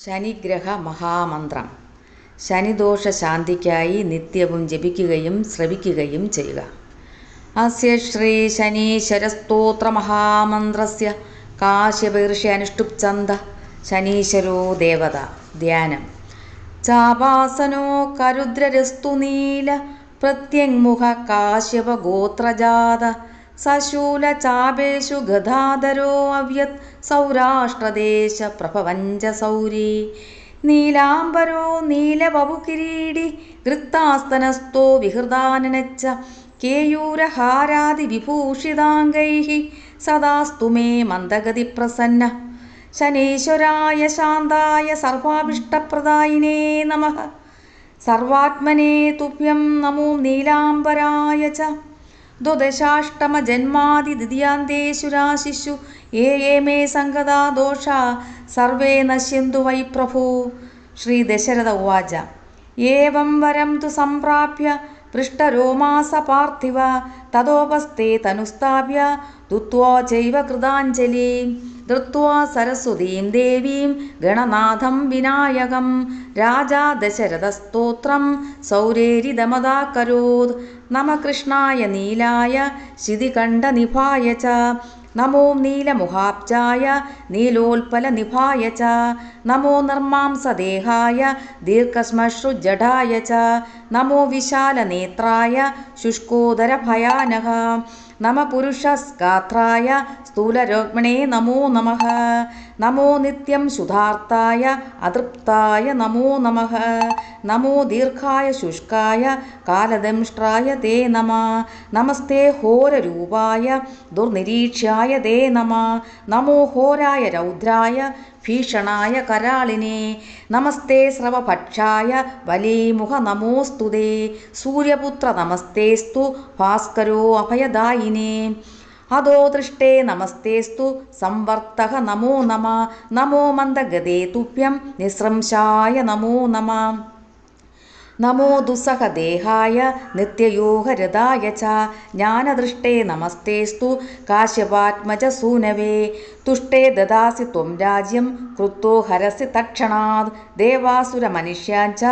ശനിഗ്രഹ മഹാമന്ത്രം. ശനിദോഷ ശാന്തിക്കായി നിത്യവും ജപിക്കുകയും ശ്രവിക്കുകയും ചെയ്യുക. അസ്യ ശ്രീ ശനീശ്വരസ്തോത്ര മഹാമന്ത്രസ്യ കാശ്യപീർഷ്യനുഷ്ടുപ്ഛന്ദ ശനീശ്വരോ ദേവത. ധ്യാനം. ചാപാസനോ കരുദ്രരസ്തു നീല പ്രത്യങ്മുഖ കാശ്യപഗോത്രജാത സശൂല ചാപേഷു ഗദാധരോ അവ്യത് സൗരാഷ്ട്രദേശ പ്രഭവഞ്ച സൗരി നീലാംബരോ നീലവപുകിരീടി വൃത്താസ്തനസ്ഥോ വിഹൃദാനനച്ച കേയൂരഹാരാദി വിഭൂഷിതാംഗൈഃ സദാസ്തു മേ മന്ദഗതി പ്രസന്ന. ശനീശ്വരായ ശാന്തായ സർവാഭീഷ്ടപ്രദായിനേ നമഃ. സർവാത്മനേ തുഭ്യം നമോ നീലാംബരായ ച. ദ്വാദശാഷ്ടമജന്മാദി ദ്വിതീയാന്തേഷു രാശിഷു യേ മേ സംഗതാ ദോഷാ സർവേ നശ്യന്തു വൈ പ്രഭോ. ശ്രീ ദശരഥ ഉവാച. ഏവം വരം തു സംപ്രാപ്യ പൃഷ്ടരോമാസ പാർത്ഥിവ തതോപസ്ഥേ തനുസ്ഥാപ്യ ദുത്വാ ചൈവ കൃതാഞ്ജലിം ധൃത്വാ സരസ്വതീം ദേവീം ഗണനാഥം വിനായകം രാജാ ദശരഥസ്തോത്രം സൗരേരിദമദാകരോത്. നമ കൃഷ്ണായ നീലായ ശിതികണ്ഠനിഭായ ച. നമോ നീലമുഖാബ്ജായ നീലോൽപലനിഭായ ച. നമോ നിർമാംസദേഹായ ദീർഘശ്മശ്രുജടായ ച. നമോ വിശാലനേത്രായ ശുഷ്കോദരഭയാനക. നമ പുരുഷസ്ഗാത്രായ സ്ഥൂലരോഗ്മണേ നമോ നമഃ. നമോ നിത്യം ശുദ്ധാർത്തായ അതൃപ്തായ നമോ നമഃ. നമോ ദീർഘായ ശുഷ്കായ കാലദംഷ്ട്രായ തേ നമഃ. നമസ്തേ ഘോരരൂപായ ദുർനിരീക്ഷ്യായ തേ നമഃ. നമോ ഘോരായ രൗദ്രായ ഭീഷണായ കരാളിനേ നമസ്തേ. സ്രവഭക്ഷായ വലീമുഖ നമോസ്തുതേ. സൂര്യപുത്ര നമസ്തേസ്തു ഭാസ്കരോ അഭയദായിനേ. അധോ ദൃഷ്ടേ നമസ്തേസ്തു സംവർത്തക നമോ നമഃ. നമോ മന്ദഗതേ തുഭ്യം നിസ്രംശായ നമോ നമഃ. നമോ ദുസ്സഹദേഹായ നിത്യയോഗരതായ ച. ജ്ഞാനദൃഷ്ടേ നമസ്തേസ്തു കാശ്യപാത്മജ സൂനവേ. തുഷ്ടേ ദദാസി ത്വം രാജ്യം കൃത്തോ ഹരസി തക്ഷണാത്. ദേവാസുരമനുഷ്യാൻ ച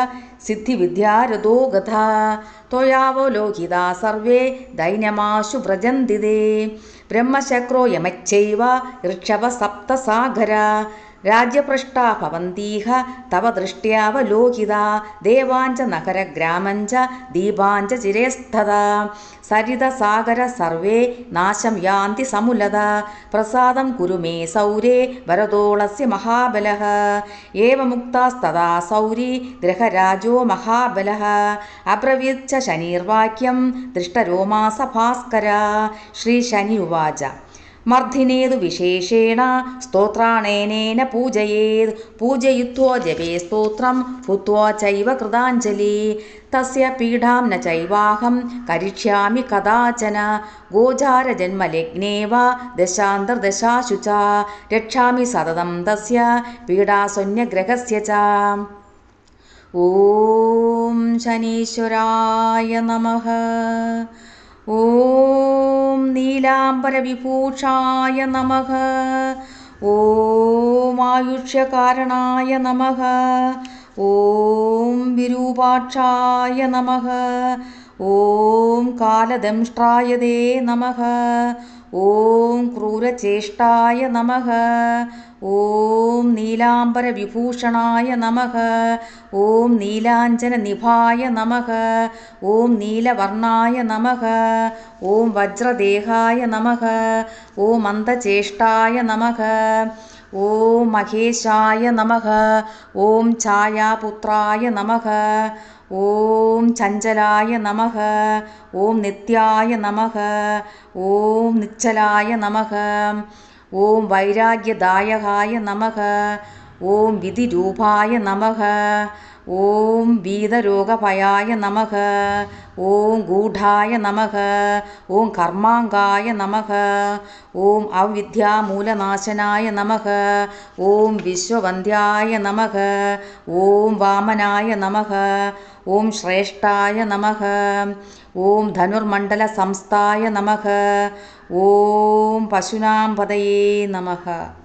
സിദ്ധിവിദ്യാരതോ ഗതാ. ത്വയാവലോകിതാ സർവേ ദൈന്യമാശു വ്രജന്തി തേ. ബ്രഹ്മശക്രോ യമശ്ചൈവ ഋഷഭ സപ്തസാഗരാ രാജ്യഭ്രഷ്ടാ ഭവന്തീഹ തവ ദൃഷ്ട്യാവലോകിതാ. ദേവാഞ്ച നഗരഗ്രാമഞ്ച ദീപാഞ്ച ചിരേസ്തദാ. സരിതസാഗര സർവേ നാശം യാന്തി സമുലത. പ്രസാദം കുരു മേ സൗരേ വരദോളസ്യ മഹാബലഃ. ഏവമുക്താസ്തദാ സൗരീ ഗ്രഹരാജോ മഹാബലഃ. അബ്രവീത് ച ശനീർവാക്യം ദൃഷ്ടരോമാസ ഭാസ്കരാ. ശ്രീ ശനി ഉവാച. മർദ്ധിനേതു വിശേഷേണ സ്തോത്രാണേനേന പൂജയേത്. പൂജയിത്വാ ജപേ സ്തോത്രം ഭൂത്വാ ചൈവ കൃതാഞ്ജലി. തസ്യ പീഡാം ന ചൈവാഹം കരിഷ്യാമി കദാചന. ഗോചാരജന്മലഗ്നേ വാ ദശാന്തർദശാശു ച. രക്ഷാമി സതതം തസ്യ പീഡാസന്യഗ്രഹസ്യ ച. ഓം ശനീശ്വരായ നമഃ. ഓം നീലാംബരവിഭൂഷായ നമഃ. ഓം ആയുഷ്യകാരണായ നമഃ. ഓം വിരൂപാക്ഷായ നമഃ. ഓം കാലദംഷ്ട്രായ തേ നമഃ. ഓം ക്രൂരചേഷ്ടായ നമഃ. ഓം നീലാംബരവിഭൂഷണായ നമഃ. ഓം നീലാഞ്ജനനിഭായ നമഃ. ഓം നീലവർണായ നമഃ. ഓം വജ്രദേഹായ നമഃ. ഓം മന്ദചേഷ്ടായ നമഃ. ഓം മഹേശായ നമഃ. ഓം ഛായാപുത്രായ നമഃ. ഓം ചഞ്ചലായ നമഃ. ഓം നിത്യായ നമഃ. ഓം നിശ്ചലായ നമഃ. ഓം വൈരാഗ്യദായകായ നമഃ. ഓം വിധിരൂപായ നമഃ. ഓം വീതരോഗഭയായ നമഃ. ഓം ഗൂഢായ നമഃ. ഓം കർമാംഗായ നമഃ. ഓം അവിദ്യാമൂലനാശനായ നമഃ. ഓം വിശ്വവന്ദ്യായ നമഃ. ഓം വാമനായ നമഃ. ഓം ശ്രേഷ്ഠായ നമഃ. ഓം ധനുർമണ്ഡല സംസ്ഥായ നമഃ. ഓം പശുനാം പതയേ നമഃ.